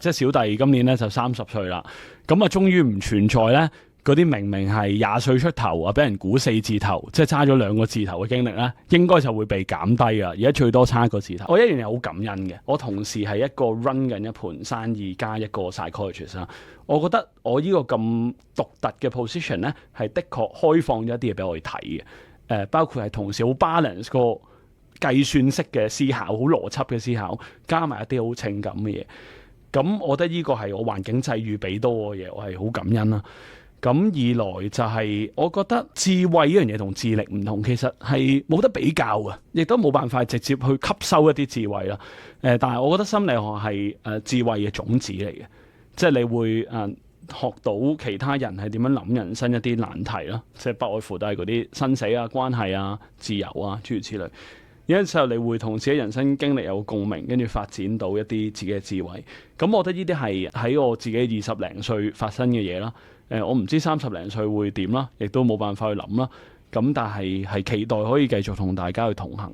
即係小弟今年咧就30歲啦，咁啊終於唔存在咧嗰啲明明係20歲出頭啊，俾人估4字頭，即係差咗2個字頭嘅經歷咧，應該就會被減低啊！而家最多差1個字頭。我一樣嘢好感恩嘅，我同時係一個 run 緊一盤生意加一個 psychologist 啦。我覺得我呢個咁獨特嘅 position 咧，係的確開放咗一啲嘢俾我去睇嘅。包括係同時好 balance 個計算式嘅思考，好邏輯嘅思考，加埋一啲好情感嘅嘢。咁我覺得呢個係我環境際遇俾到我嘅嘢，我係好感恩啦。咁二來就係我覺得智慧呢樣嘢同智力唔同，其實係冇得比較嘅，亦都冇辦法直接去吸收一啲智慧啦。但係我覺得心理學係智慧嘅種子嚟嘅，即係你會學到其他人係點樣諗人生一啲難題啦，即係不外乎都係嗰啲生死啊、關係啊、自由啊諸如此類。有陣時候你會同自己人生經歷有共鳴，跟住發展到一啲自己嘅智慧。咁我覺得呢啲係喺我自己20零歲發生嘅嘢啦。我唔知30零歲會點啦，亦都冇辦法去諗啦。咁但係期待可以繼續同大家去同行。